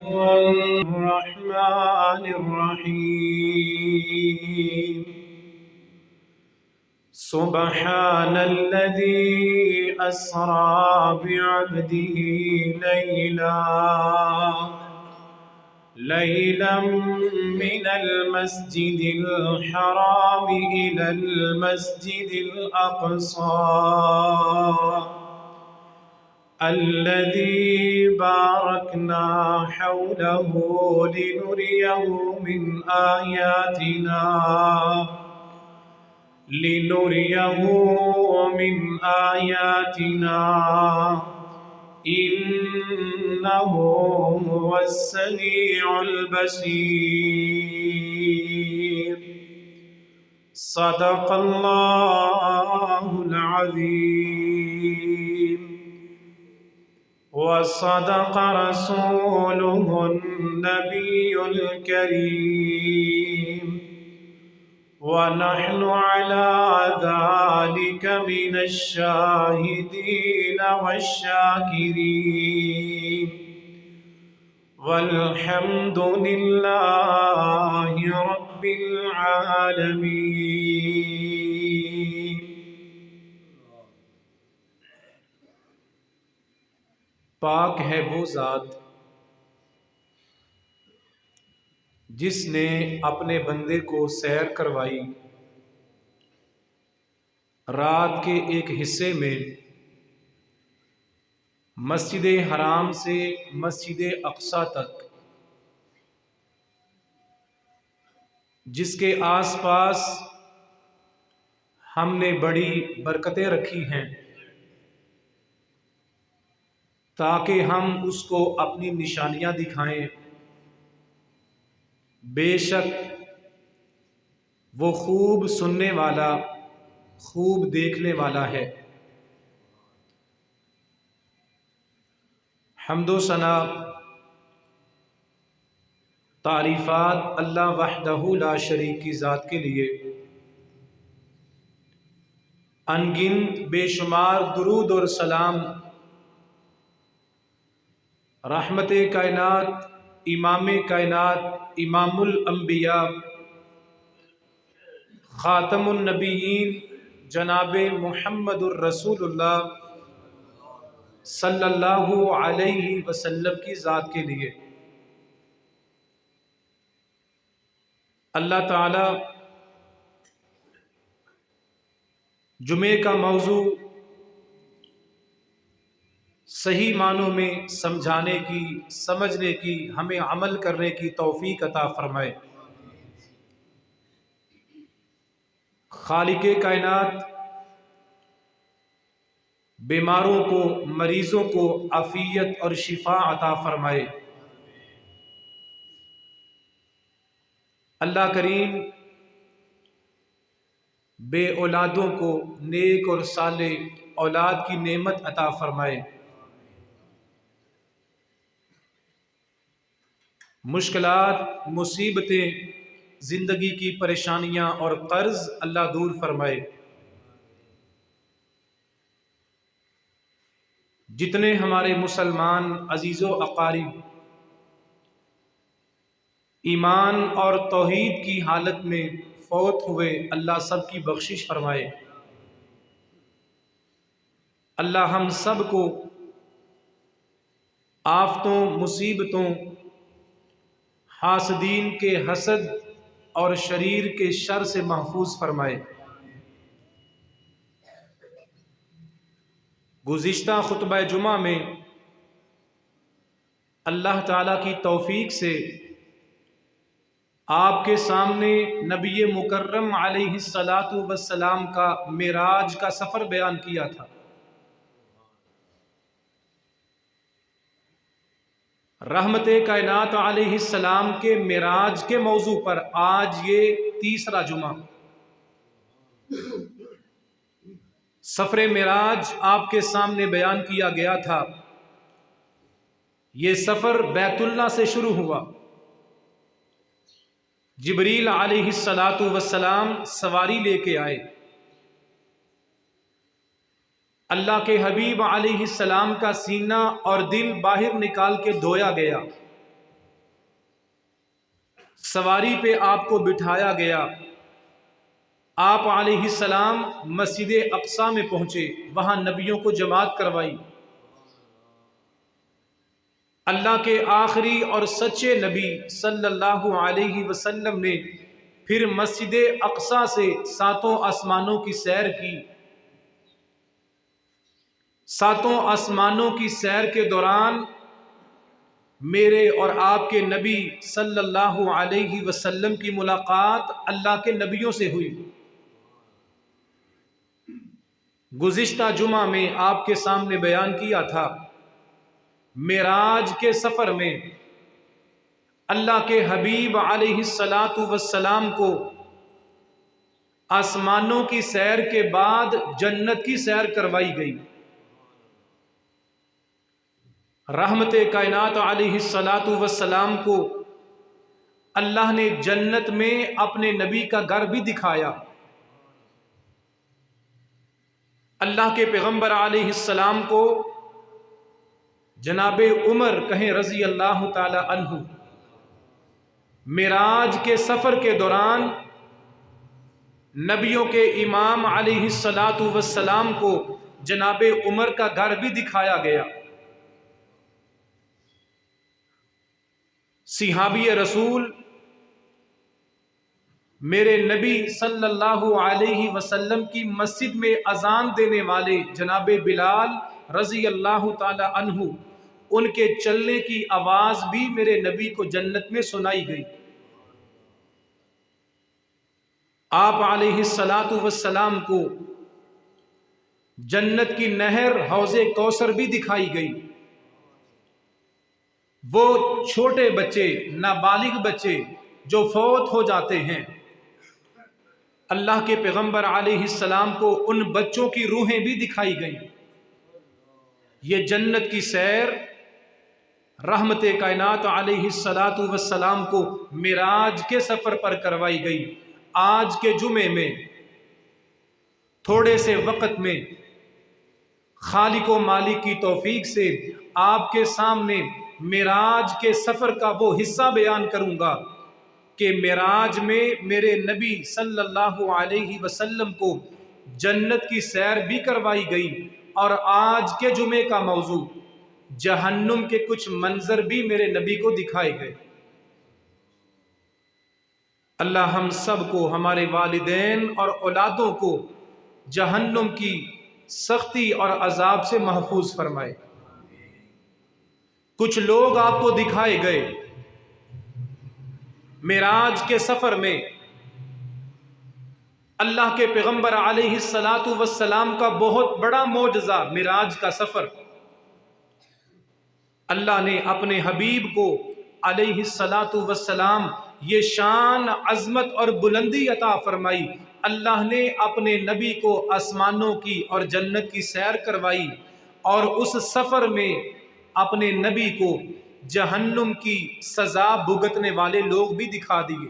الرحمن الرحيم سبحان الذي أسرى بعبده ليلا من المسجد الحرام إلى المسجد الأقصى الذي باركنا حوله لنريه من آياتنا إنه هو السميع البصير صدق الله العظيم وصدق رسوله النبي الكريم ونحن على ذلك من الشاهدين والشاكرين والحمد لله رب العالمين۔ پاک ہے وہ ذات جس نے اپنے بندے کو سیر کروائی رات کے ایک حصے میں مسجد حرام سے مسجد اقصی تک، جس کے آس پاس ہم نے بڑی برکتیں رکھی ہیں تاکہ ہم اس کو اپنی نشانیاں دکھائیں۔ بے شک وہ خوب سننے والا، خوب دیکھنے والا ہے۔ حمد و ثنا، تعریفات اللہ وحدہ لا شریک کی ذات کے لیے، ان گنت بے شمار درود اور سلام رحمت کائنات، امام کائنات، امام الانبیاء، خاتم النبیین جناب محمد الرسول اللہ صلی اللہ علیہ وسلم کی ذات کے لیے۔ اللہ تعالی جمعے کا موضوع صحیح معنوں میں سمجھانے کی، سمجھنے کی، ہمیں عمل کرنے کی توفیق عطا فرمائے۔ خالق کائنات بیماروں کو، مریضوں کو عافیت اور شفا عطا فرمائے۔ اللہ کریم بے اولادوں کو نیک اور صالح اولاد کی نعمت عطا فرمائے۔ مشکلات، مصیبتیں، زندگی کی پریشانیاں اور قرض اللہ دور فرمائے۔ جتنے ہمارے مسلمان عزیز و اقارب ایمان اور توحید کی حالت میں فوت ہوئے، اللہ سب کی بخشش فرمائے۔ اللہ ہم سب کو آفتوں، مصیبتوں، حاسدین کے حسد اور شریر کے شر سے محفوظ فرمائے۔ گزشتہ خطبہ جمعہ میں اللہ تعالیٰ کی توفیق سے آپ کے سامنے نبی مکرم علیہ الصلاۃ والسلام کا معراج کا سفر بیان کیا تھا۔ رحمت کائنات علیہ السلام کے معراج کے موضوع پر آج یہ تیسرا جمعہ۔ سفر معراج آپ کے سامنے بیان کیا گیا تھا۔ یہ سفر بیت اللہ سے شروع ہوا۔ جبریل علیہ الصلاۃ والسلام سواری لے کے آئے۔ اللہ کے حبیب علیہ السلام کا سینہ اور دل باہر نکال کے دھویا گیا۔ سواری پہ آپ کو بٹھایا گیا، آپ علیہ السلام مسجد اقصی میں پہنچے، وہاں نبیوں کو جماعت کروائی۔ اللہ کے آخری اور سچے نبی صلی اللہ علیہ وسلم نے پھر مسجد اقصی سے 7 آسمانوں کی سیر کی۔ 7 آسمانوں کی سیر کے دوران میرے اور آپ کے نبی صلی اللہ علیہ وسلم کی ملاقات اللہ کے نبیوں سے ہوئی۔ گزشتہ جمعہ میں آپ کے سامنے بیان کیا تھا، معراج کے سفر میں اللہ کے حبیب علیہ السلام کو آسمانوں کی سیر کے بعد جنت کی سیر کروائی گئی۔ رحمت کائنات علیہ السلام کو اللہ نے جنت میں اپنے نبی کا گھر بھی دکھایا۔ اللہ کے پیغمبر علیہ السلام کو جناب عمر کہیں رضی اللہ تعالی عنہ، معراج کے سفر کے دوران نبیوں کے امام علیہ السلام کو جناب عمر کا گھر بھی دکھایا گیا۔ صحابی رسول میرے نبی صلی اللہ علیہ وسلم کی مسجد میں اذان دینے والے جناب بلال رضی اللہ تعالی عنہ، ان کے چلنے کی آواز بھی میرے نبی کو جنت میں سنائی گئی۔ آپ علیہ السلام کو جنت کی نہر حوض کوثر بھی دکھائی گئی۔ وہ چھوٹے بچے، نابالغ بچے جو فوت ہو جاتے ہیں، اللہ کے پیغمبر علیہ السلام کو ان بچوں کی روحیں بھی دکھائی گئیں۔ یہ جنت کی سیر رحمت کائنات علیہ السلام کو معراج کے سفر پر کروائی گئی۔ آج کے جمعے میں تھوڑے سے وقت میں خالق و مالک کی توفیق سے آپ کے سامنے معراج کے سفر کا وہ حصہ بیان کروں گا کہ معراج میں میرے نبی صلی اللہ علیہ وسلم کو جنت کی سیر بھی کروائی گئی، اور آج کے جمعے کا موضوع جہنم کے کچھ منظر بھی میرے نبی کو دکھائے گئے۔ اللہ ہم سب کو، ہمارے والدین اور اولادوں کو جہنم کی سختی اور عذاب سے محفوظ فرمائے۔ کچھ لوگ آپ کو دکھائے گئے معراج کے سفر میں۔ اللہ کے پیغمبر علیہ السلام کا بہت بڑا معجزہ معراج کا سفر۔ اللہ نے اپنے حبیب کو علیہ السلام یہ شان، عظمت اور بلندی عطا فرمائی۔ اللہ نے اپنے نبی کو آسمانوں کی اور جنت کی سیر کروائی، اور اس سفر میں اپنے نبی کو جہنم کی سزا بھگتنے والے لوگ بھی دکھا دیے۔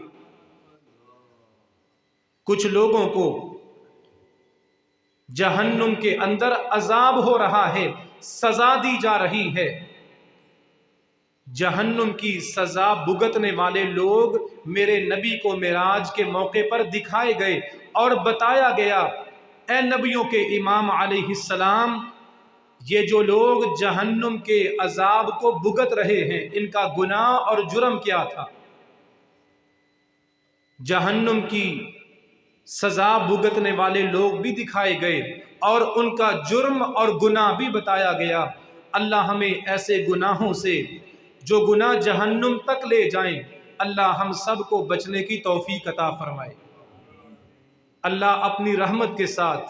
کچھ لوگوں کو جہنم کے اندر عذاب ہو رہا ہے، سزا دی جا رہی ہے۔ جہنم کی سزا بھگتنے والے لوگ میرے نبی کو معراج کے موقع پر دکھائے گئے اور بتایا گیا، اے نبیوں کے امام علیہ السلام، یہ جو لوگ جہنم کے عذاب کو بھگت رہے ہیں، ان کا گناہ اور جرم کیا تھا۔ جہنم کی سزا بھگتنے والے لوگ بھی دکھائے گئے اور ان کا جرم اور گناہ بھی بتایا گیا۔ اللہ ہمیں ایسے گناہوں سے جو گناہ جہنم تک لے جائیں، اللہ ہم سب کو بچنے کی توفیق عطا فرمائے۔ اللہ اپنی رحمت کے ساتھ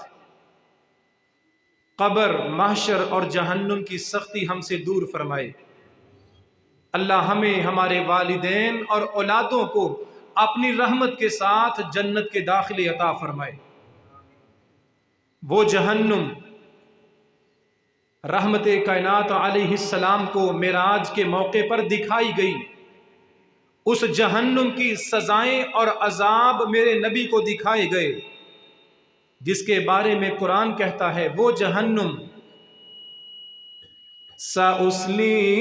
قبر، محشر اور جہنم کی سختی ہم سے دور فرمائے۔ اللہ ہمیں، ہمارے والدین اور اولادوں کو اپنی رحمت کے ساتھ جنت کے داخلے عطا فرمائے۔ وہ جہنم رحمت کائنات علیہ السلام کو معراج کے موقع پر دکھائی گئی، اس جہنم کی سزائیں اور عذاب میرے نبی کو دکھائے گئے، جس کے بارے میں قرآن کہتا ہے، وہ جہنم سَأُصْلِيهِ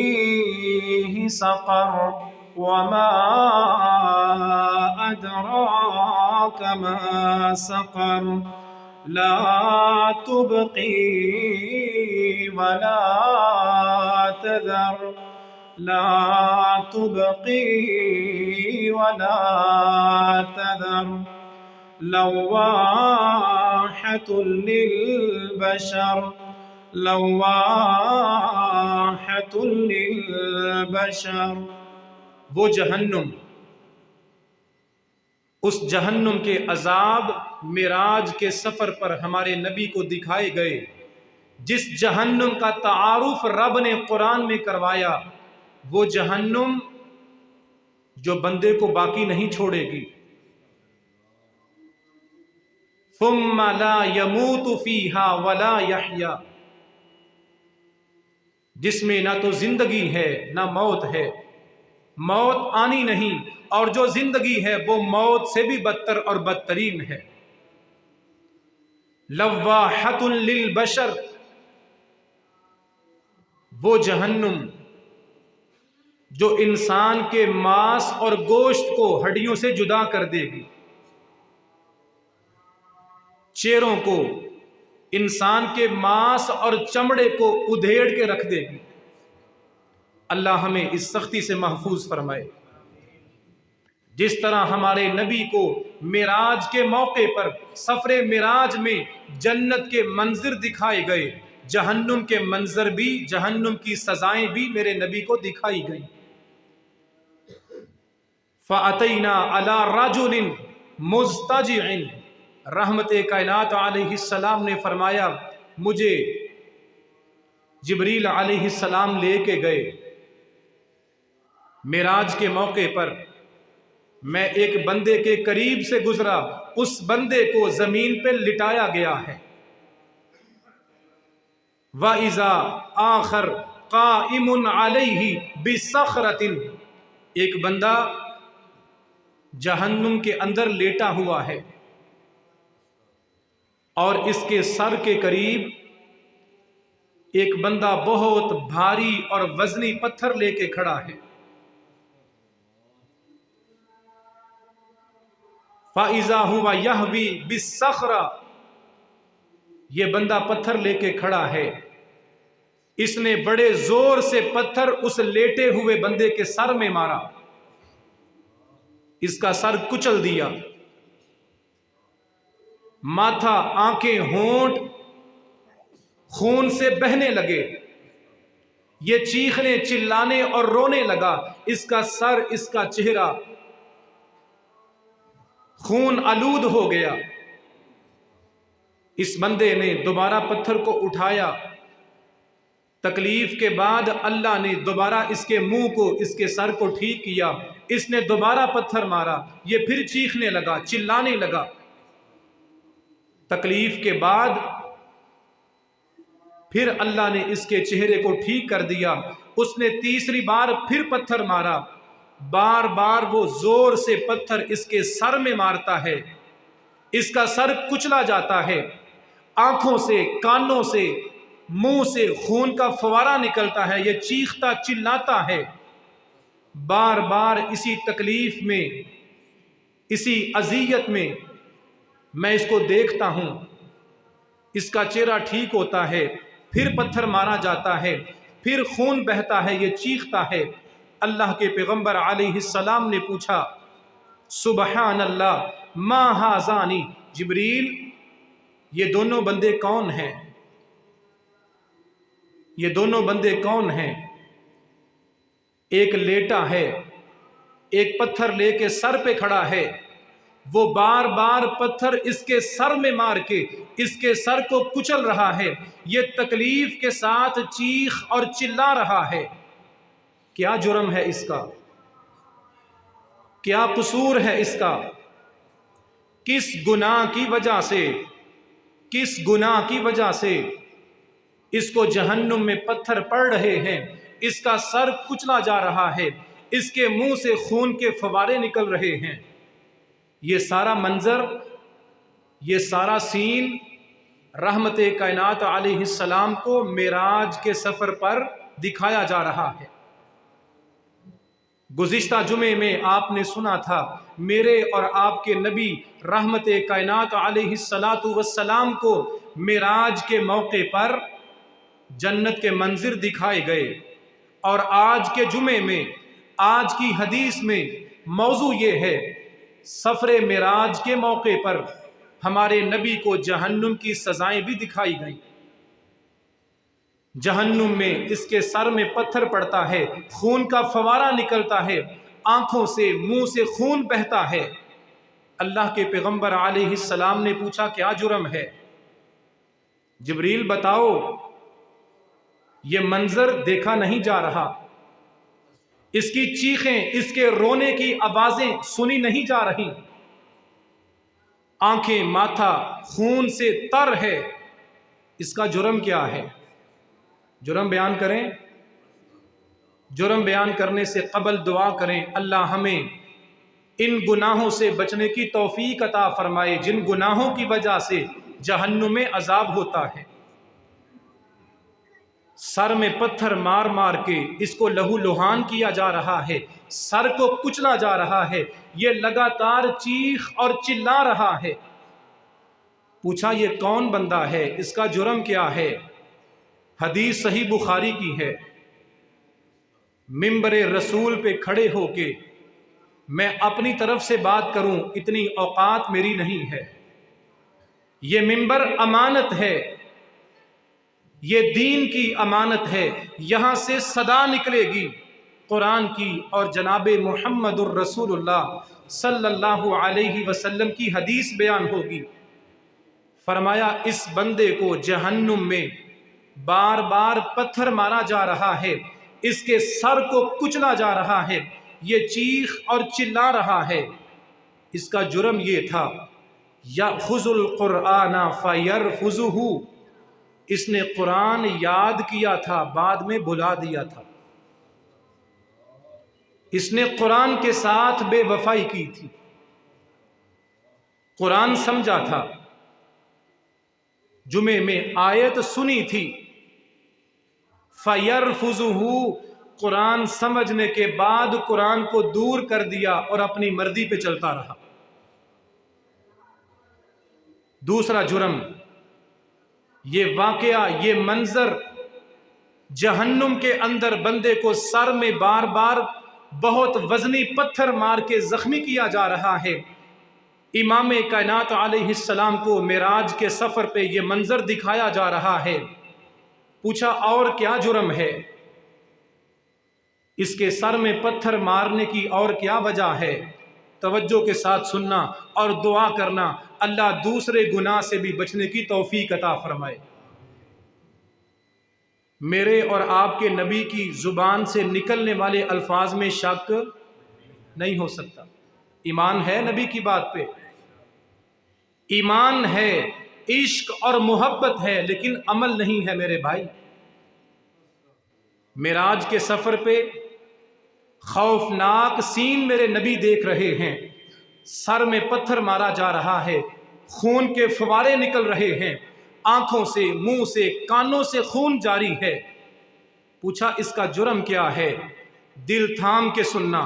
سَقَرَ وما أدراك ما سقر لا تبقي ولا تذر لا تبقي ولا تذر لواحة للبشر لواحة للبشر. وہ جہنم، اس جہنم کے عذاب معراج کے سفر پر ہمارے نبی کو دکھائے گئے. جس جہنم کا تعارف رب نے قرآن میں کروایا، وہ جہنم جو بندے کو باقی نہیں چھوڑے گی. ثم لا يموت فيها ولا يحيا، جس میں نہ تو زندگی ہے نہ موت ہے، موت آنی نہیں، اور جو زندگی ہے وہ موت سے بھی بدتر اور بدترین ہے. لواحۃ للبشر، وہ جہنم جو انسان کے ماس اور گوشت کو ہڈیوں سے جدا کر دے گی، چیروں کو، انسان کے ماس اور چمڑے کو ادھیڑ کے رکھ دے گی. اللہ ہمیں اس سختی سے محفوظ فرمائے. جس طرح ہمارے نبی کو معراج کے موقع پر سفر معراج میں جنت کے منظر دکھائے گئے، جہنم کے منظر بھی، جہنم کی سزائیں بھی میرے نبی کو دکھائی گئیں. فَأَتَيْنَا عَلَى رَجُلٍ مُزْتَجِعٍ، رحمت کائنات علیہ السلام نے فرمایا مجھے جبریل علیہ السلام لے کے گئے معراج کے موقع پر. میں ایک بندے کے قریب سے گزرا، اس بندے کو زمین پہ لٹایا گیا ہے. وَإِذَا آخر قَائِمٌ عَلَيْهِ بِصَخْرَةٍ، ایک بندہ جہنم کے اندر لیٹا ہوا ہے اور اس کے سر کے قریب ایک بندہ بہت بھاری اور وزنی پتھر لے کے کھڑا ہے. فَإِذَا هُوَ يَهْوِي بِالصَّخْرَةِ، یہ بندہ پتھر لے کے کھڑا ہے، اس نے بڑے زور سے پتھر اس لیٹے ہوئے بندے کے سر میں مارا، اس کا سر کچل دیا. ماتھا، آنکھیں، ہونٹ خون سے بہنے لگے، یہ چیخنے چلانے اور رونے لگا. اس کا سر، اس کا چہرہ خون آلود ہو گیا. اس بندے نے دوبارہ پتھر کو اٹھایا، تکلیف کے بعد اللہ نے دوبارہ اس کے منہ کو، اس کے سر کو ٹھیک کیا. اس نے دوبارہ پتھر مارا، یہ پھر چیخنے لگا، چلانے لگا. تکلیف کے بعد پھر اللہ نے اس کے چہرے کو ٹھیک کر دیا. اس نے تیسری بار پھر پتھر مارا، بار بار وہ زور سے پتھر اس کے سر میں مارتا ہے، اس کا سر کچلا جاتا ہے، آنکھوں سے، کانوں سے، منہ سے خون کا فوارہ نکلتا ہے، یہ چیختا چلاتا ہے. بار بار اسی تکلیف میں، اسی اذیت میں میں اس کو دیکھتا ہوں. اس کا چہرہ ٹھیک ہوتا ہے، پھر پتھر مارا جاتا ہے، پھر خون بہتا ہے، یہ چیختا ہے. اللہ کے پیغمبر علیہ السلام نے پوچھا سبحان اللہ ما ہذانی، جبریل یہ دونوں بندے کون ہیں؟ یہ دونوں بندے کون ہیں؟ ایک لیٹا ہے، ایک پتھر لے کے سر پہ کھڑا ہے، وہ بار بار پتھر اس کے سر میں مار کے اس کے سر کو کچل رہا ہے، یہ تکلیف کے ساتھ چیخ اور چلا رہا ہے. کیا جرم ہے اس کا؟ کیا قصور ہے اس کا؟ کس گناہ کی وجہ سے، کس گناہ کی وجہ سے اس کو جہنم میں پتھر پڑ رہے ہیں، اس کا سر کچلا جا رہا ہے، اس کے منہ سے خون کے فوارے نکل رہے ہیں. یہ سارا منظر، یہ سارا سین رحمت کائنات علیہ السلام کو معراج کے سفر پر دکھایا جا رہا ہے. گزشتہ جمعے میں آپ نے سنا تھا میرے اور آپ کے نبی رحمت کائنات علیہ الصلاۃ والسلام کو معراج کے موقع پر جنت کے منظر دکھائے گئے، اور آج کے جمعے میں آج کی حدیث میں موضوع یہ ہے سفر معراج کے موقع پر ہمارے نبی کو جہنم کی سزائیں بھی دکھائی گئیں۔ جہنم میں اس کے سر میں پتھر پڑتا ہے، خون کا فوارہ نکلتا ہے، آنکھوں سے منہ سے خون بہتا ہے۔ اللہ کے پیغمبر علیہ السلام نے پوچھا کیا جرم ہے؟ جبریل بتاؤ، یہ منظر دیکھا نہیں جا رہا، اس کی چیخیں، اس کے رونے کی آوازیں سنی نہیں جا رہی، آنکھیں ماتھا خون سے تر ہے، اس کا جرم کیا ہے؟ جرم بیان کریں۔ جرم بیان کرنے سے قبل دعا کریں اللہ ہمیں ان گناہوں سے بچنے کی توفیق عطا فرمائے جن گناہوں کی وجہ سے جہنم میں عذاب ہوتا ہے۔ سر میں پتھر مار مار کے اس کو لہو لہان کیا جا رہا ہے، سر کو کچلا جا رہا ہے، یہ لگاتار چیخ اور چلا رہا ہے۔ پوچھا یہ کون بندہ ہے، اس کا جرم کیا ہے؟ حدیث صحیح بخاری کی ہے۔ منبر رسول پہ کھڑے ہو کے میں اپنی طرف سے بات کروں اتنی اوقات میری نہیں ہے۔ یہ منبر امانت ہے، یہ دین کی امانت ہے، یہاں سے صدا نکلے گی قرآن کی اور جناب محمد الرسول اللہ صلی اللہ علیہ وسلم کی حدیث بیان ہوگی۔ فرمایا اس بندے کو جہنم میں بار بار پتھر مارا جا رہا ہے، اس کے سر کو کچلا جا رہا ہے، یہ چیخ اور چلا رہا ہے۔ اس کا جرم یہ تھا یأخذ القرآن فیرفضہ، اس نے قرآن یاد کیا تھا بعد میں بھلا دیا تھا، اس نے قرآن کے ساتھ بے وفائی کی تھی، قرآن سمجھا تھا، جمعے میں آیت سنی تھی، فیرفضہ، قرآن سمجھنے کے بعد قرآن کو دور کر دیا اور اپنی مرضی پہ چلتا رہا۔ دوسرا جرم، یہ واقعہ، یہ منظر جہنم کے اندر بندے کو سر میں بار بار بہت وزنی پتھر مار کے زخمی کیا جا رہا ہے۔ امام کائنات علیہ السلام کو معراج کے سفر پہ یہ منظر دکھایا جا رہا ہے۔ پوچھا اور کیا جرم ہے؟ اس کے سر میں پتھر مارنے کی اور کیا وجہ ہے؟ توجہ کے ساتھ سننا اور دعا کرنا اللہ دوسرے گناہ سے بھی بچنے کی توفیق عطا فرمائے۔ میرے اور آپ کے نبی کی زبان سے نکلنے والے الفاظ میں شک نہیں ہو سکتا۔ ایمان ہے نبی کی بات پہ، ایمان ہے، عشق اور محبت ہے، لیکن عمل نہیں ہے میرے بھائی۔ معراج کے سفر پہ خوفناک سین میرے نبی دیکھ رہے ہیں، سر میں پتھر مارا جا رہا ہے، خون کے فوارے نکل رہے ہیں، آنکھوں سے منہ سے کانوں سے خون جاری ہے۔ پوچھا اس کا جرم کیا ہے؟ دل تھام کے سننا،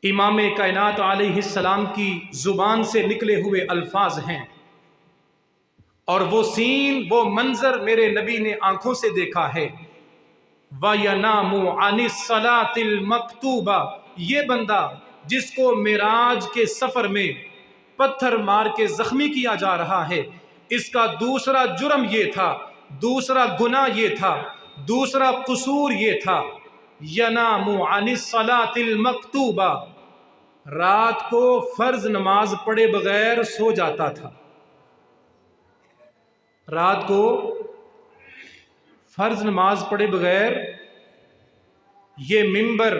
امام کائنات علیہ السلام کی زبان سے نکلے ہوئے الفاظ ہیں، اور وہ سین، وہ منظر میرے نبی نے آنکھوں سے دیکھا ہے۔ وَيَنَامُ عَنِ الصَّلَاةِ الْمَكْتُوبَةِ، یہ بندہ جس کو معراج کے سفر میں پتھر مار کے زخمی کیا جا رہا ہے، اس کا دوسرا جرم یہ تھا، دوسرا گناہ یہ تھا، دوسرا قصور یہ تھا، يَنَامُ عَنِ الصَّلَاةِ الْمَكْتُوبَةِ، رات کو فرض نماز پڑھے بغیر سو جاتا تھا۔ رات کو فرض نماز پڑھے بغیر، یہ منبر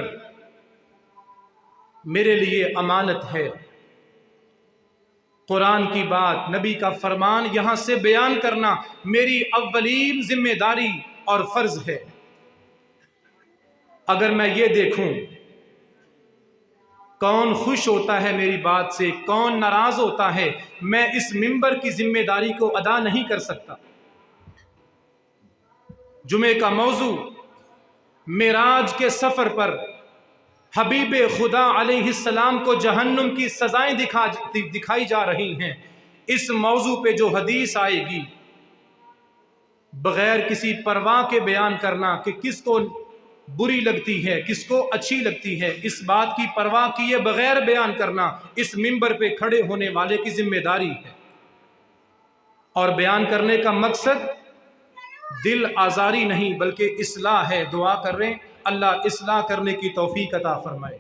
میرے لیے امانت ہے، قرآن کی بات، نبی کا فرمان یہاں سے بیان کرنا میری اولین ذمہ داری اور فرض ہے۔ اگر میں یہ دیکھوں کون خوش ہوتا ہے میری بات سے، کون ناراض ہوتا ہے، میں اس منبر کی ذمہ داری کو ادا نہیں کر سکتا۔ جمعے کا موضوع معراج کے سفر پر حبیب خدا علیہ السلام کو جہنم کی سزائیں دکھائی جا رہی ہیں، اس موضوع پہ جو حدیث آئے گی بغیر کسی پرواہ کے بیان کرنا کہ کس کو بری لگتی ہے کس کو اچھی لگتی ہے، اس بات کی پرواہ کیے بغیر بیان کرنا اس منبر پہ کھڑے ہونے والے کی ذمہ داری ہے۔ اور بیان کرنے کا مقصد دل آزاری نہیں بلکہ اصلاح ہے۔ دعا کر رہے ہیں اللہ اصلاح کرنے کی توفیق عطا فرمائے۔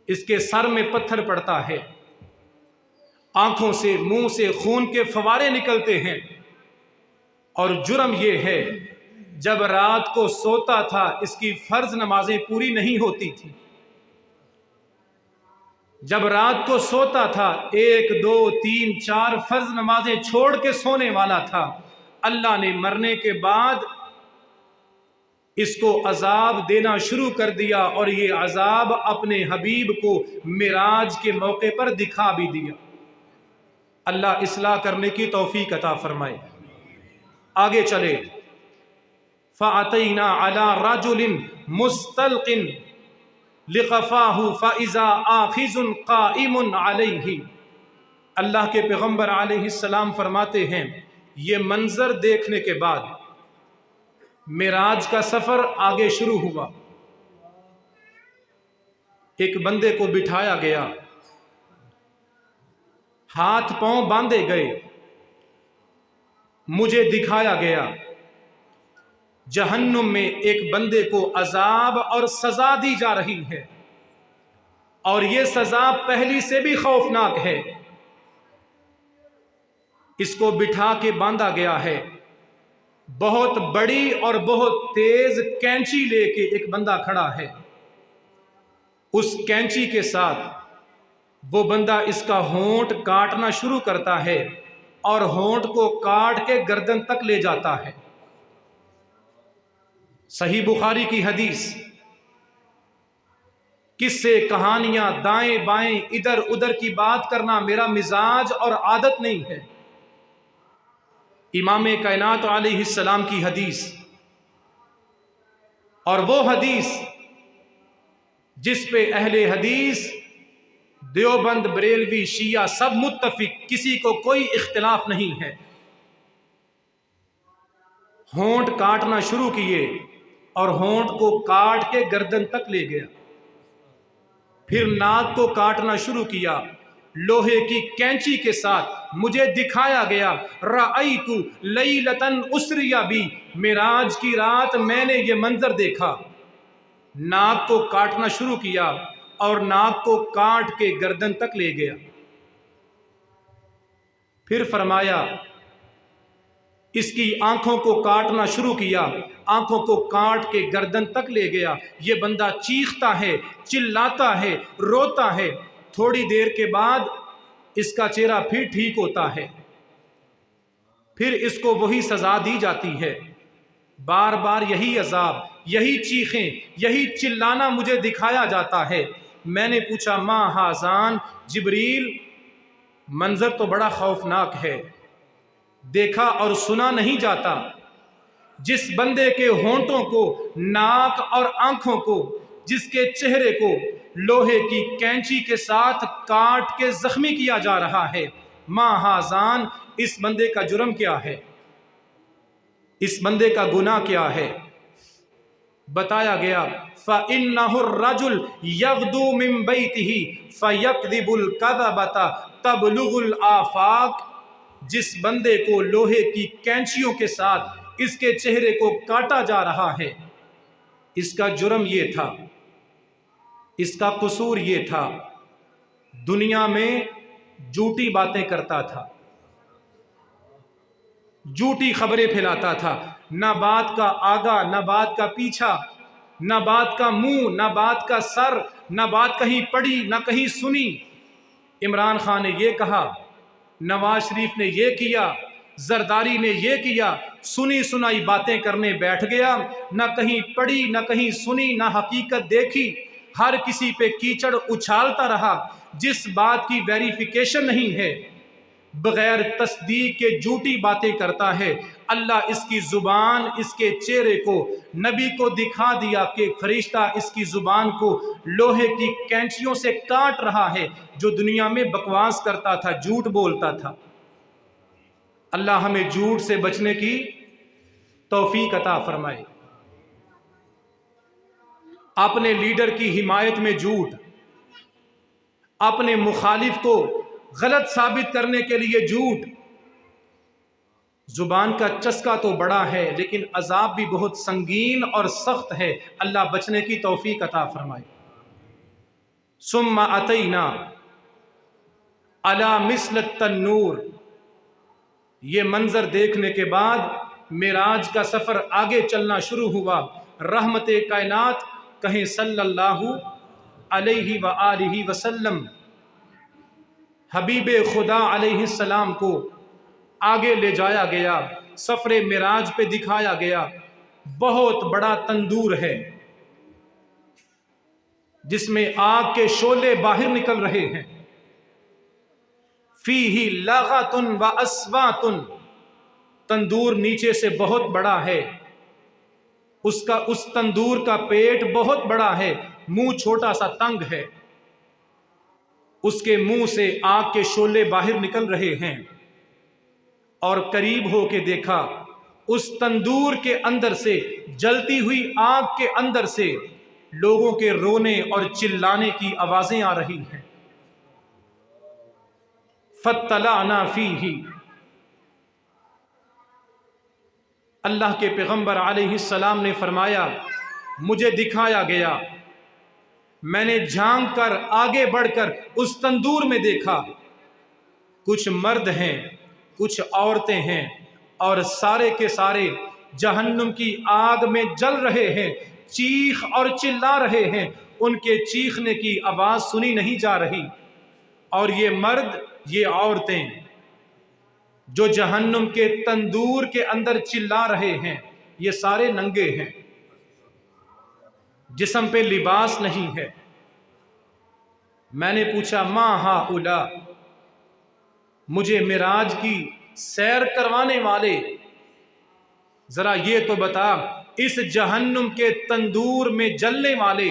اس کے سر میں پتھر پڑتا ہے، آنکھوں سے منہ سے خون کے فوارے نکلتے ہیں، اور جرم یہ ہے جب رات کو سوتا تھا اس کی فرض نمازیں پوری نہیں ہوتی تھی۔ جب رات کو سوتا تھا 1 2 3 4 فرض نمازیں چھوڑ کے سونے والا تھا، اللہ نے مرنے کے بعد اس کو عذاب دینا شروع کر دیا، اور یہ عذاب اپنے حبیب کو معراج کے موقع پر دکھا بھی دیا۔ اللہ اصلاح کرنے کی توفیق عطا فرمائے۔ آگے چلے، فَأَتَيْنَا عَلَى رَجُلٍ مُسْتَلْقٍ لِقَفَاهُ فَإِذَا آخِذٌ قَائِمٌ عَلَيْهِ۔ اللہ کے پیغمبر علیہ السلام فرماتے ہیں یہ منظر دیکھنے کے بعد معراج کا سفر آگے شروع ہوا۔ ایک بندے کو بٹھایا گیا، ہاتھ پاؤں باندھے گئے، مجھے دکھایا گیا جہنم میں ایک بندے کو عذاب اور سزا دی جا رہی ہے، اور یہ سزا پہلی سے بھی خوفناک ہے۔ اس کو بٹھا کے باندھا گیا ہے، بہت بڑی اور بہت تیز کینچی لے کے ایک بندہ کھڑا ہے، اس کینچی کے ساتھ وہ بندہ اس کا ہونٹ کاٹنا شروع کرتا ہے، اور ہونٹ کو کاٹ کے گردن تک لے جاتا ہے۔ صحیح بخاری کی حدیث۔ قصے کہانیاں دائیں بائیں ادھر ادھر کی بات کرنا میرا مزاج اور عادت نہیں ہے۔ امام کائنات علیہ السلام کی حدیث، اور وہ حدیث جس پہ اہل حدیث دیوبند بریلوی شیعہ سب متفق، کسی کو کوئی اختلاف نہیں ہے۔ ہونٹ کاٹنا شروع کیے اور ہونٹ کو کاٹ کے گردن تک لے گیا، پھر ناک کو کاٹنا شروع کیا، لوہے کی کینچی کے ساتھ مجھے دکھایا گیا، رأیت لیلۃ اسری بی، معراج کی رات میں نے یہ منظر دیکھا۔ ناک کو کاٹنا شروع کیا اور ناک کو کاٹ کے گردن تک لے گیا، پھر فرمایا اس کی آنکھوں کو کاٹنا شروع کیا، آنکھوں کو کاٹ کے گردن تک لے گیا۔ یہ بندہ چیختا ہے، چلاتا ہے، روتا ہے، تھوڑی دیر کے بعد اس کا چہرہ پھر ٹھیک ہوتا ہے، پھر اس کو وہی سزا دی جاتی ہے۔ بار بار یہی عذاب، یہی چیخیں، یہی چلانا مجھے دکھایا جاتا ہے۔ میں نے پوچھا ما ہاذان، جبریل منظر تو بڑا خوفناک ہے، دیکھا اور سنا نہیں جاتا۔ جس بندے کے ہونٹوں کو، ناک اور آنکھوں کو، جس کے چہرے کو لوہے کی کینچی کے ساتھ کاٹ کے زخمی کیا جا رہا ہے، ما ہاذان، اس بندے کا جرم کیا ہے، اس بندے کا گناہ کیا ہے؟ بتایا گیا فَإِنَّهُ الرَّجُلُ يَغْدُو مِن بَيْتِهِ فَيَكْذِبُ الْكَذَبَةَ تَبْلُغُ الْآفَاقَ۔ جس بندے کو لوہے کی کینچیوں کے ساتھ اس کے چہرے کو کاٹا جا رہا ہے، اس کا جرم یہ تھا، اس کا قصور یہ تھا، دنیا میں جھوٹی باتیں کرتا تھا، جھوٹی خبریں پھیلاتا تھا، نہ بات کا آگا نہ بات کا پیچھا، نہ بات کا منہ نہ بات کا سر، نہ بات کہیں پڑھی نہ کہیں سنی۔ عمران خان نے یہ کہا، نواز شریف نے یہ کیا، زرداری نے یہ کیا، سنی سنائی باتیں کرنے بیٹھ گیا، نہ کہیں پڑھی نہ کہیں سنی نہ حقیقت دیکھی، ہر کسی پہ کیچڑ اچھالتا رہا۔ جس بات کی ویریفیکیشن نہیں ہے، بغیر تصدیق کے جھوٹی باتیں کرتا ہے۔ اللہ اس کی زبان، اس کے چہرے کو نبی کو دکھا دیا کہ فرشتہ اس کی زبان کو لوہے کی کینچیوں سے کاٹ رہا ہے، جو دنیا میں بکواس کرتا تھا، جھوٹ بولتا تھا۔ اللہ ہمیں جھوٹ سے بچنے کی توفیق عطا فرمائے۔ اپنے لیڈر کی حمایت میں جھوٹ، اپنے مخالف کو غلط ثابت کرنے کے لیے جھوٹ، زبان کا چسکا تو بڑا ہے لیکن عذاب بھی بہت سنگین اور سخت ہے۔ اللہ بچنے کی توفیق عطا فرمائے۔ ثم اتینا علی مثل التنور، یہ منظر دیکھنے کے بعد معراج کا سفر آگے چلنا شروع ہوا۔ رحمت کائنات کہیں صلی اللہ علیہ وآلہ وسلم، حبیب خدا علیہ السلام کو آگے لے جایا گیا، سفر معراج پہ دکھایا گیا۔ بہت بڑا تندور ہے جس میں آگ کے شعلے باہر نکل رہے ہیں۔ فیہ لغۃ و اصوات، تندور نیچے سے بہت بڑا ہے، اس تندور کا پیٹ بہت بڑا ہے، منہ چھوٹا سا تنگ ہے، اس کے منہ سے آگ کے شعلے باہر نکل رہے ہیں۔ اور قریب ہو کے دیکھا، اس تندور کے اندر سے، جلتی ہوئی آگ کے اندر سے لوگوں کے رونے اور چلانے کی آوازیں آ رہی ہیں۔ فَاطَّلَعْنَا فِيهِ، اللہ کے پیغمبر علیہ السلام نے فرمایا مجھے دکھایا گیا، میں نے جھانک کر آگے بڑھ کر اس تندور میں دیکھا، کچھ مرد ہیں، کچھ عورتیں ہیں، اور سارے کے سارے جہنم کی آگ میں جل رہے ہیں، چیخ اور چلا رہے ہیں، ان کے چیخنے کی آواز سنی نہیں جا رہی۔ اور یہ مرد، یہ عورتیں جو جہنم کے تندور کے اندر چلا رہے ہیں، یہ سارے ننگے ہیں، جسم پہ لباس نہیں ہے۔ میں نے پوچھا ما ہؤلاء، مجھے معراج کی سیر کروانے والے، ذرا یہ تو بتا، اس جہنم کے تندور میں جلنے والے،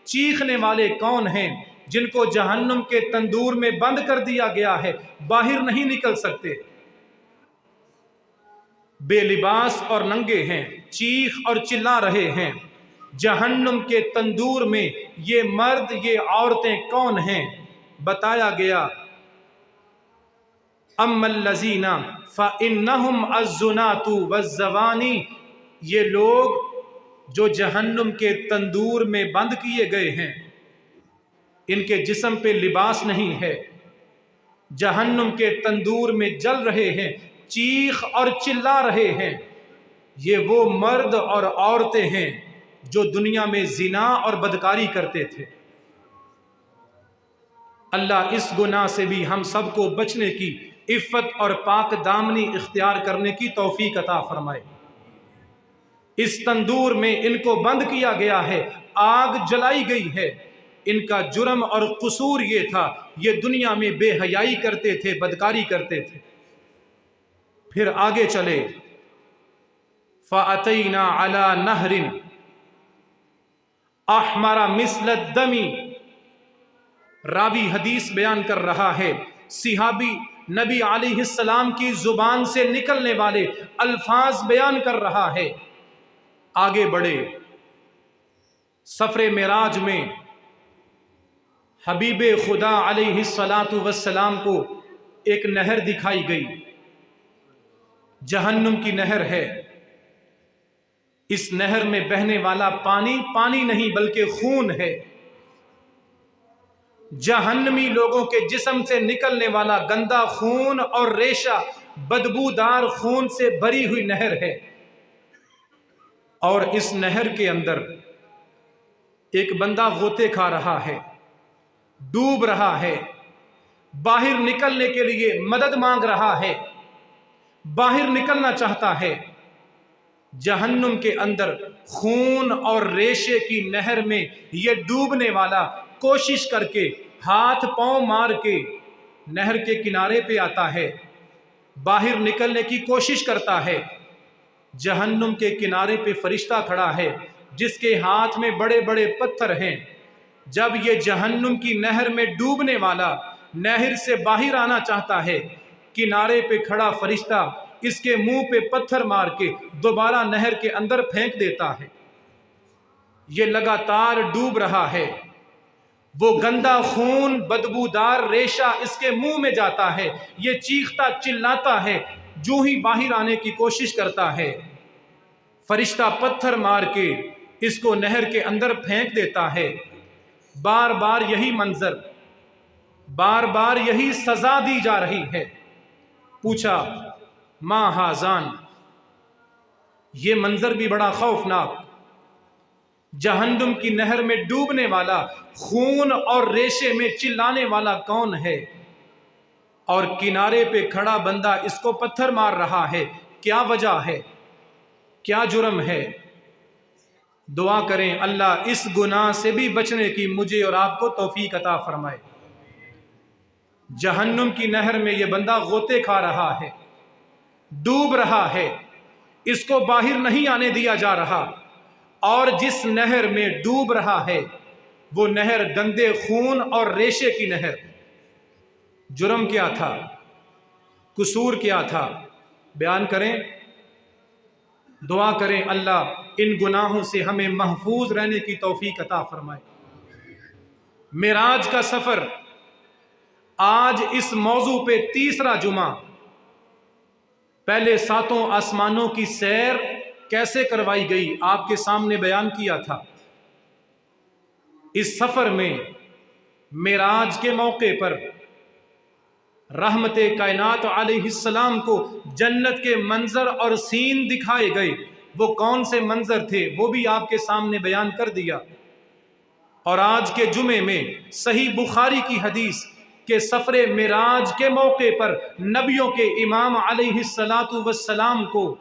چیخنے والے کون ہیں جن کو جہنم کے تندور میں بند کر دیا گیا ہے، باہر نہیں نکل سکتے، بے لباس اور ننگے ہیں، چیخ اور چلا رہے ہیں؟ جہنم کے تندور میں یہ مرد، یہ عورتیں کون ہیں؟ بتایا گیا اما الذین فانہم الزنات والزوانی، یہ لوگ جو جہنم کے تندور میں بند کیے گئے ہیں، ان کے جسم پہ لباس نہیں ہے، جہنم کے تندور میں جل رہے ہیں، چیخ اور چلا رہے ہیں، یہ وہ مرد اور عورتیں ہیں جو دنیا میں زنا اور بدکاری کرتے تھے۔ اللہ اس گناہ سے بھی ہم سب کو بچنے کی، عفت اور پاک دامنی اختیار کرنے کی توفیق عطا فرمائے۔ اس تندور میں ان کو بند کیا گیا ہے، آگ جلائی گئی ہے، ان کا جرم اور قصور یہ تھا، یہ دنیا میں بے حیائی کرتے تھے، بدکاری کرتے تھے۔ پھر آگے چلے، فَأَتَيْنَا عَلَى نَهْرٍ احمر مثل الدم، راوی حدیث بیان کر رہا ہے، صحابی نبی علیہ السلام کی زبان سے نکلنے والے الفاظ بیان کر رہا ہے۔ آگے بڑھے، سفر معراج میں حبیب خدا علیہ السلام کو ایک نہر دکھائی گئی، جہنم کی نہر ہے۔ اس نہر میں بہنے والا پانی پانی نہیں بلکہ خون ہے، جہنمی لوگوں کے جسم سے نکلنے والا گندا خون اور ریشہ بدبودار خون سے بھری ہوئی نہر ہے۔ اور اس نہر کے اندر ایک بندہ غوطے کھا رہا ہے، ڈوب رہا ہے، باہر نکلنے کے لیے مدد مانگ رہا ہے، باہر نکلنا چاہتا ہے۔ جہنم کے اندر خون اور ریشے کی نہر میں یہ ڈوبنے والا کوشش کر کے، ہاتھ پاؤں مار کے نہر کے کنارے پہ آتا ہے، باہر نکلنے کی کوشش کرتا ہے، جہنم کے کنارے پہ فرشتہ کھڑا ہے جس کے ہاتھ میں بڑے بڑے پتھر ہیں۔ جب یہ جہنم کی نہر میں ڈوبنے والا نہر سے باہر آنا چاہتا ہے، کنارے پہ کھڑا فرشتہ اس کے منہ پہ پتھر مار کے دوبارہ نہر کے اندر پھینک دیتا ہے۔ یہ لگاتار ڈوب رہا ہے، وہ گندا خون بدبودار ریشہ اس کے منہ میں جاتا ہے، یہ چیختا چلاتا ہے، جو ہی باہر آنے کی کوشش کرتا ہے فرشتہ پتھر مار کے اس کو نہر کے اندر پھینک دیتا ہے۔ بار بار یہی منظر، بار بار یہی سزا دی جا رہی ہے۔ پوچھا ما ہازان، یہ منظر بھی بڑا خوفناک، جہنم کی نہر میں ڈوبنے والا، خون اور ریشے میں چلانے والا کون ہے؟ اور کنارے پہ کھڑا بندہ اس کو پتھر مار رہا ہے، کیا وجہ ہے؟ کیا جرم ہے؟ دعا کریں اللہ اس گناہ سے بھی بچنے کی مجھے اور آپ کو توفیق عطا فرمائے۔ جہنم کی نہر میں یہ بندہ غوطے کھا رہا ہے، ڈوب رہا ہے، اس کو باہر نہیں آنے دیا جا رہا، اور جس نہر میں ڈوب رہا ہے وہ نہر گندے خون اور ریشے کی نہر۔ جرم کیا تھا؟ قصور کیا تھا؟ بیان کریں، دعا کریں اللہ ان گناہوں سے ہمیں محفوظ رہنے کی توفیق عطا فرمائے۔ معراج کا سفر، آج اس موضوع پہ تیسرا جمعہ۔ پہلے ساتوں آسمانوں کی سیر کیسے کروائی گئی آپ کے سامنے بیان کیا تھا۔ اس سفر میں معراج کے موقع پر رحمت کائنات علیہ السلام کو جنت کے منظر اور سین دکھائے گئے۔ وہ کون سے منظر تھے وہ بھی آپ کے سامنے بیان کر دیا۔ اور آج کے جمعے میں صحیح بخاری کی حدیث کہ سفر معراج کے موقع پر نبیوں کے امام علیہ السلام کو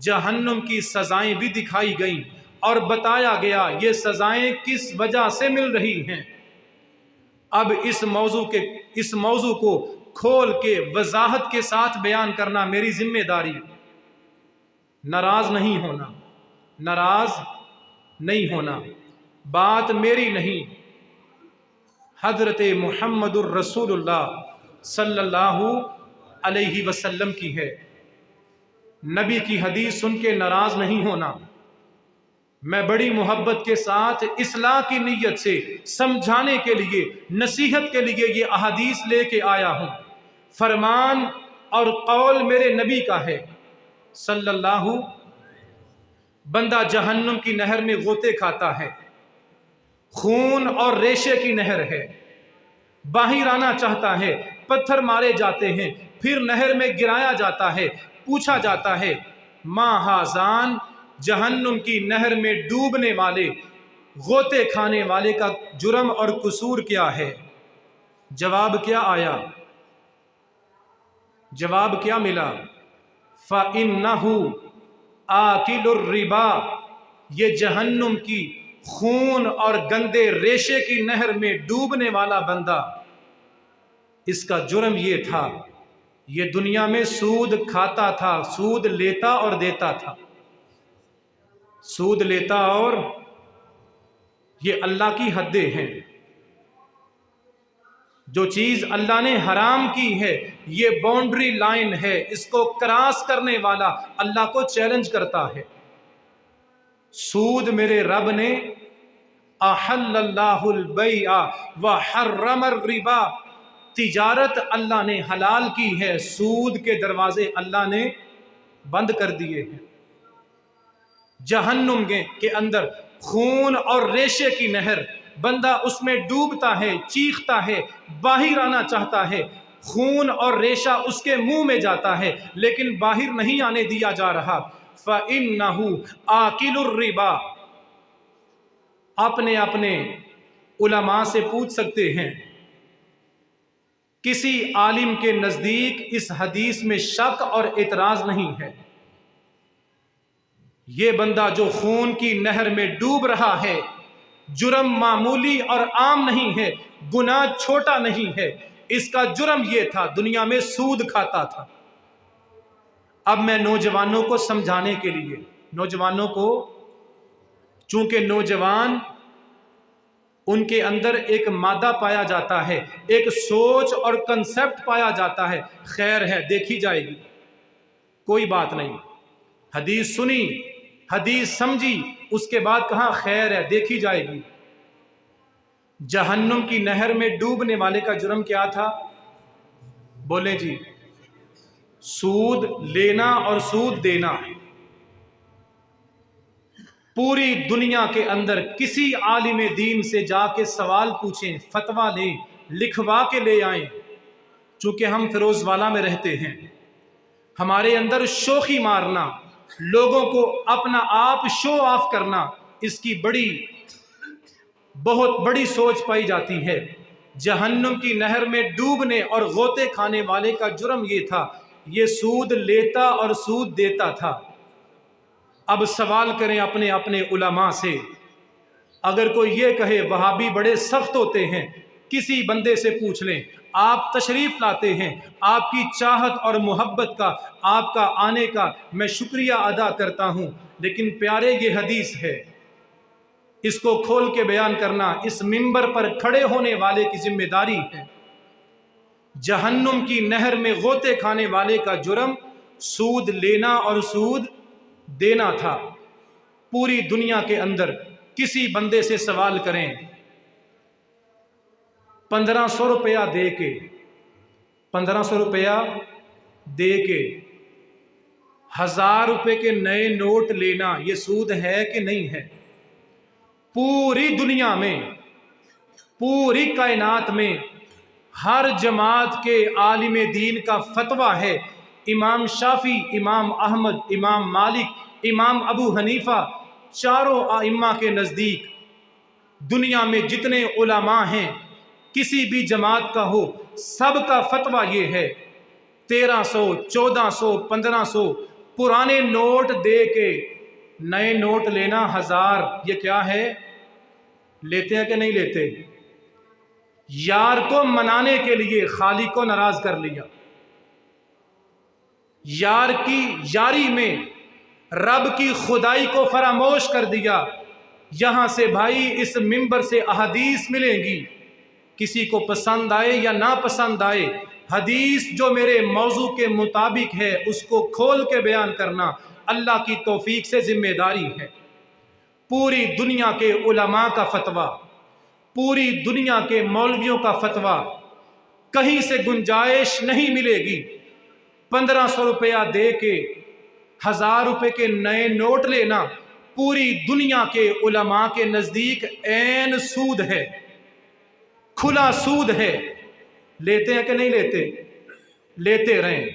جہنم کی سزائیں بھی دکھائی گئیں اور بتایا گیا یہ سزائیں کس وجہ سے مل رہی ہیں۔ اب اس موضوع کو کھول کے وضاحت کے ساتھ بیان کرنا میری ذمہ داری۔ ناراض نہیں ہونا، ناراض نہیں ہونا، بات میری نہیں، حضرت محمد الرسول اللہ صلی اللہ علیہ وسلم کی ہے۔ نبی کی حدیث سن کے ناراض نہیں ہونا۔ میں بڑی محبت کے ساتھ اصلاح کی نیت سے سمجھانے کے لیے، نصیحت کے لیے یہ احادیث لے کے آیا ہوں۔ فرمان اور قول میرے نبی کا ہے صلی اللہ۔ بندہ جہنم کی نہر میں غوطے کھاتا ہے، خون اور ریشے کی نہر ہے، باہر آنا چاہتا ہے، پتھر مارے جاتے ہیں، پھر نہر میں گرایا جاتا ہے، پوچھا جاتا ہے ما ہازان، جہنم کی نہر میں ڈوبنے والے، غوطے کھانے والے کا جرم اور قصور کیا ہے؟ جواب کیا آیا؟ جواب کیا ملا؟ فَإِنَّهُ آكِلُ الرِّبَا، یہ جہنم کی خون اور گندے ریشے کی نہر میں ڈوبنے والا بندہ، اس کا جرم یہ تھا یہ دنیا میں سود کھاتا تھا، سود لیتا اور دیتا تھا، سود لیتا، اور یہ اللہ کی حدیں ہیں۔ جو چیز اللہ نے حرام کی ہے یہ باؤنڈری لائن ہے، اس کو کراس کرنے والا اللہ کو چیلنج کرتا ہے۔ سود میرے رب نے احل اللہ البیع وحرم الربا، تجارت اللہ نے حلال کی ہے، سود کے دروازے اللہ نے بند کر دیے ہیں۔ جہنم کے اندر خون اور ریشے کی نہر، بندہ اس میں ڈوبتا ہے، چیختا ہے، باہر آنا چاہتا ہے، خون اور ریشہ اس کے منہ میں جاتا ہے لیکن باہر نہیں آنے دیا جا رہا۔ فَإِنَّهُ آكِلُ الرِّبَا، اپنے علماء سے پوچھ سکتے ہیں، کسی عالم کے نزدیک اس حدیث میں شک اور اعتراض نہیں ہے۔ یہ بندہ جو خون کی نہر میں ڈوب رہا ہے، جرم معمولی اور عام نہیں ہے، گناہ چھوٹا نہیں ہے، اس کا جرم یہ تھا دنیا میں سود کھاتا تھا۔ اب میں نوجوانوں کو سمجھانے کے لیے، نوجوانوں کو، چونکہ نوجوان ان کے اندر ایک مادہ پایا جاتا ہے، ایک سوچ اور کنسپٹ پایا جاتا ہے، خیر ہے دیکھی جائے گی، کوئی بات نہیں، حدیث سنی، حدیث سمجھی، اس کے بعد کہاں خیر ہے دیکھی جائے گی۔ جہنم کی نہر میں ڈوبنے والے کا جرم کیا تھا؟ بولیں جی، سود لینا اور سود دینا۔ پوری دنیا کے اندر کسی عالم دین سے جا کے سوال پوچھیں، فتویٰ لیں، لکھوا کے لے آئیں۔ چونکہ ہم فیروز والا میں رہتے ہیں، ہمارے اندر شوخی مارنا، لوگوں کو اپنا آپ شو آف کرنا، اس کی بہت بڑی سوچ پائی جاتی ہے۔ جہنم کی نہر میں ڈوبنے اور غوطے کھانے والے کا جرم یہ تھا، یہ سود لیتا اور سود دیتا تھا۔ اب سوال کریں اپنے اپنے علماء سے، اگر کوئی یہ کہے وہابی بڑے سخت ہوتے ہیں، کسی بندے سے پوچھ لیں۔ آپ تشریف لاتے ہیں، آپ کی چاہت اور محبت کا، آپ کا آنے کا میں شکریہ ادا کرتا ہوں، لیکن پیارے یہ حدیث ہے، اس کو کھول کے بیان کرنا اس منبر پر کھڑے ہونے والے کی ذمہ داری ہے۔ جہنم کی نہر میں غوطے کھانے والے کا جرم سود لینا اور سود دینا تھا۔ پوری دنیا کے اندر کسی بندے سے سوال کریں، 1500 روپیہ دے کے، 1500 روپیہ دے کے 1000 روپے کے نئے نوٹ لینا یہ سود ہے کہ نہیں ہے؟ پوری دنیا میں، پوری کائنات میں ہر جماعت کے عالم دین کا فتویٰ ہے، امام شافعی، امام احمد، امام مالک، امام ابو حنیفہ، چاروں ائمہ کے نزدیک دنیا میں جتنے علماء ہیں، کسی بھی جماعت کا ہو، سب کا فتویٰ یہ ہے 1300، 1400، 1500 پرانے نوٹ دے کے نئے نوٹ لینا 1000، یہ کیا ہے؟ لیتے ہیں کہ نہیں لیتے؟ یار کو منانے کے لیے خالق کو ناراض کر لیا، یار کی یاری میں رب کی خدائی کو فراموش کر دیا۔ یہاں سے بھائی اس منبر سے احادیث ملیں گی، کسی کو پسند آئے یا نہ پسند آئے، حدیث جو میرے موضوع کے مطابق ہے اس کو کھول کے بیان کرنا اللہ کی توفیق سے ذمہ داری ہے۔ پوری دنیا کے علماء کا فتویٰ، پوری دنیا کے مولویوں کا فتویٰ، کہیں سے گنجائش نہیں ملے گی 1500 روپیہ دے کے 1000 روپے کے نئے نوٹ لینا پوری دنیا کے علماء کے نزدیک عین سود ہے، کھلا سود ہے۔ لیتے ہیں کہ نہیں لیتے؟ لیتے رہیں،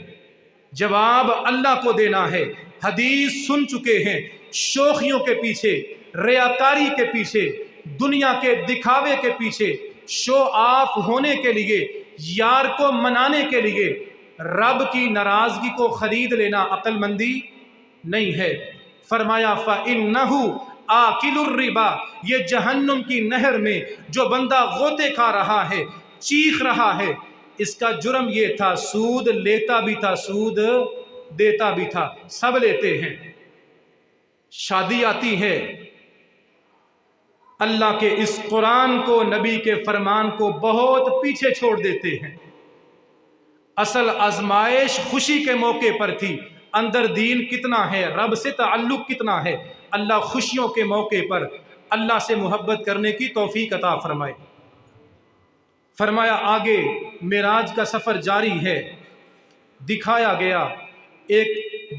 جواب اللہ کو دینا ہے۔ حدیث سن چکے ہیں، شوخیوں کے پیچھے، ریاکاری کے پیچھے، دنیا کے دکھاوے کے پیچھے، شو آف ہونے کے لیے، یار کو منانے کے لیے رب کی ناراضگی کو خرید لینا عقل مندی نہیں ہے۔ فرمایا فَإِنَّهُ آکل الربا، یہ جہنم کی نہر میں جو بندہ غوطے کھا رہا ہے، چیخ رہا ہے، اس کا جرم یہ تھا، سود لیتا بھی تھا، سود دیتا بھی تھا، سب لیتے ہیں۔ شادی آتی ہے، اللہ کے اس قرآن کو، نبی کے فرمان کو بہت پیچھے چھوڑ دیتے ہیں۔ اصل آزمائش خوشی کے موقع پر تھی، اندر دین کتنا ہے، رب سے تعلق کتنا ہے۔ اللہ خوشیوں کے موقع پر اللہ سے محبت کرنے کی توفیق عطا فرمائے۔ فرمایا آگے معراج کا سفر جاری ہے، دکھایا گیا ایک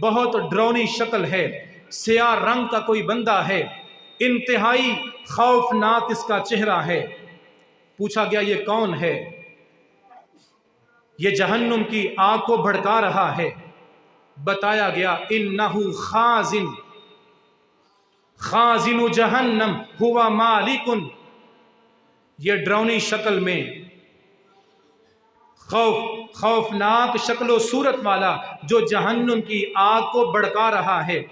بہت ڈراؤنی شکل ہے، سیاہ رنگ کا کوئی بندہ ہے، انتہائی خوفناک اس کا چہرہ ہے۔ پوچھا گیا یہ کون ہے؟ یہ جہنم کی آگ کو بھڑکا رہا ہے۔ بتایا گیا انہو خازن، خازن جہنم ہوا مالکن، یہ ڈراؤنی شکل میں خوفناک شکل و صورت والا جو جہنم کی آگ کو بھڑکا رہا ہے،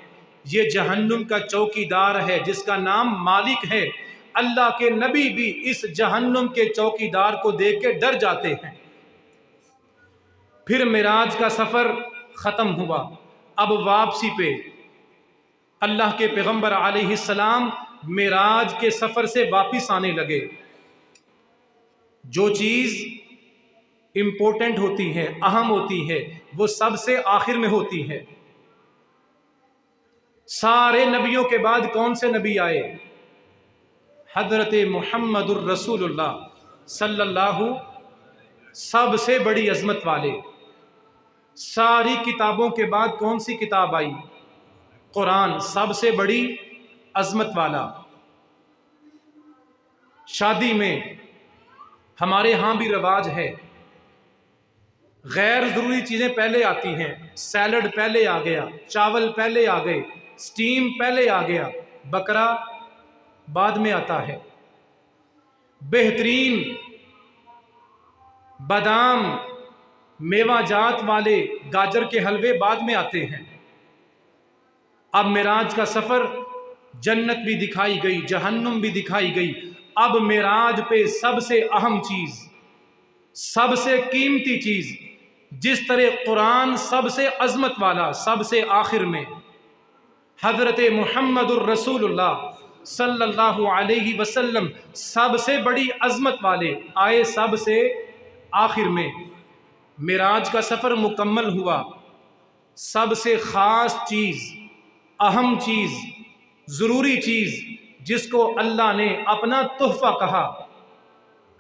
یہ جہنم کا چوکیدار ہے جس کا نام مالک ہے۔ اللہ کے نبی بھی اس جہنم کے چوکیدار کو دیکھ کے ڈر جاتے ہیں۔ پھر معراج کا سفر ختم ہوا، اب واپسی پہ اللہ کے پیغمبر علیہ السلام معراج کے سفر سے واپس آنے لگے۔ جو چیز امپورٹنٹ ہوتی ہے، اہم ہوتی ہے، وہ سب سے آخر میں ہوتی ہے۔ سارے نبیوں کے بعد کون سے نبی آئے؟ حضرت محمد الرسول اللہ صلی اللہ، سب سے بڑی عظمت والے۔ ساری کتابوں کے بعد کون سی کتاب آئی؟ قرآن، سب سے بڑی عظمت والا۔ شادی میں ہمارے ہاں بھی رواج ہے، غیر ضروری چیزیں پہلے آتی ہیں۔ سیلڈ پہلے آ گیا، چاول پہلے آ گئے، سٹیم پہلے آ گیا، بکرا بعد میں آتا ہے۔ بہترین بادام میوہ جات والے گاجر کے حلوے بعد میں آتے ہیں۔ اب معراج کا سفر، جنت بھی دکھائی گئی، جہنم بھی دکھائی گئی۔ اب معراج پہ سب سے اہم چیز، سب سے قیمتی چیز، جس طرح قرآن سب سے عظمت والا، سب سے آخر میں، حضرت محمد الرسول اللہ صلی اللہ علیہ وسلم سب سے بڑی عظمت والے آئے سب سے آخر میں۔ معراج کا سفر مکمل ہوا۔ سب سے خاص چیز، اہم چیز، ضروری چیز، جس کو اللہ نے اپنا تحفہ کہا،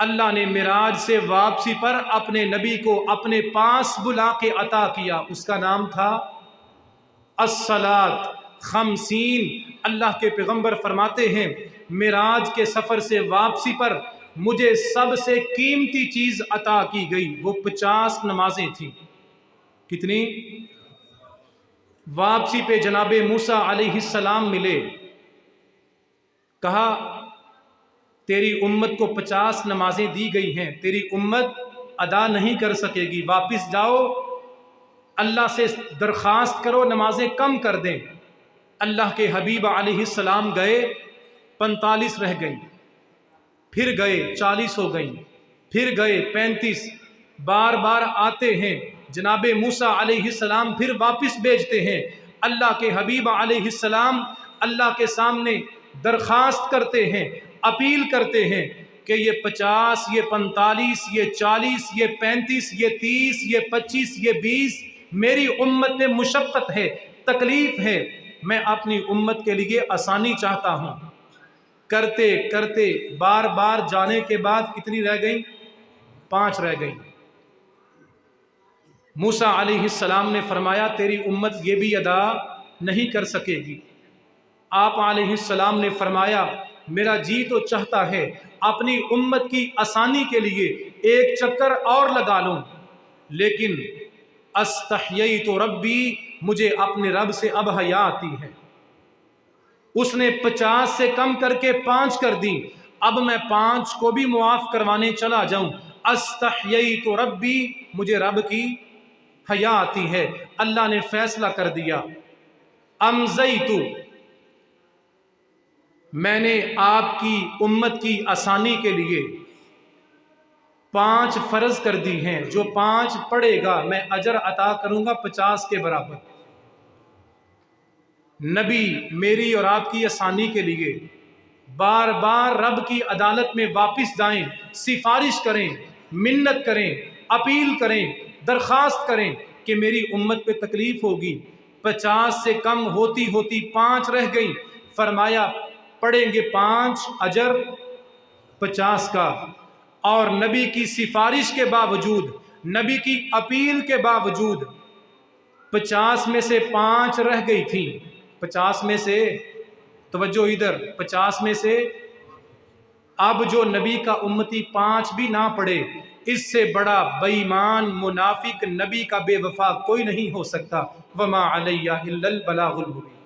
اللہ نے معراج سے واپسی پر اپنے نبی کو اپنے پاس بلا کے عطا کیا، اس کا نام تھا الصلاۃ خمسین۔ اللہ کے پیغمبر فرماتے ہیں معراج کے سفر سے واپسی پر مجھے سب سے قیمتی چیز عطا کی گئی، وہ 50 نمازیں تھیں۔ کتنی؟ واپسی پہ جناب موسیٰ علیہ السلام ملے، کہا تیری امت کو 50 نمازیں دی گئی ہیں، تیری امت ادا نہیں کر سکے گی، واپس جاؤ، اللہ سے درخواست کرو نمازیں کم کر دیں۔ اللہ کے حبیب علیہ السلام گئے، 45 رہ گئیں، پھر گئے 40 ہو گئیں، پھر گئے 35، بار بار آتے ہیں جناب موسیٰ علیہ السلام پھر واپس بھیجتے ہیں۔ اللہ کے حبیب علیہ السلام اللہ کے سامنے درخواست کرتے ہیں، اپیل کرتے ہیں کہ یہ 50، یہ 45، یہ 40، یہ 35، یہ 30، یہ 25، یہ 20 میری امت میں مشقت ہے، تکلیف ہے، میں اپنی امت کے لیے آسانی چاہتا ہوں۔ کرتے کرتے بار بار جانے کے بعد کتنی رہ گئیں؟ 5 رہ گئیں۔ موسیٰ علیہ السلام نے فرمایا تیری امت یہ بھی ادا نہیں کر سکے گی۔ آپ علیہ السلام نے فرمایا میرا جی تو چاہتا ہے اپنی امت کی آسانی کے لیے ایک چکر اور لگا لوں، لیکن استحییت ربی، مجھے اپنے رب سے اب حیا آتی ہے۔ اس نے 50 سے کم کر کے 5 کر دی، اب میں 5 کو بھی معاف کروانے چلا جاؤں۔ استحییت ربی، مجھے رب کی حیا آتی ہے۔ اللہ نے فیصلہ کر دیا، امضیت، میں نے آپ کی امت کی آسانی کے لیے 5 فرض کر دی ہیں، جو 5 پڑھے گا میں اجر عطا کروں گا 50 کے برابر۔ نبی میری اور آپ کی آسانی کے لیے بار بار رب کی عدالت میں واپس جائیں، سفارش کریں، منت کریں، اپیل کریں، درخواست کریں کہ میری امت پہ تکلیف ہوگی۔ 50 سے کم ہوتی ہوتی 5 رہ گئی، فرمایا پڑھیں گے 5 اجر 50 کا۔ اور نبی کی سفارش کے باوجود، نبی کی اپیل کے باوجود 50 میں سے 5 رہ گئی تھیں۔ 50 میں سے، توجہ ادھر، 50 میں سے اب جو نبی کا امتی 5 بھی نہ پڑھے، اس سے بڑا بے ایمان منافق نبی کا بے وفا کوئی نہیں ہو سکتا۔ وما علیہ الا البلاغ المبین۔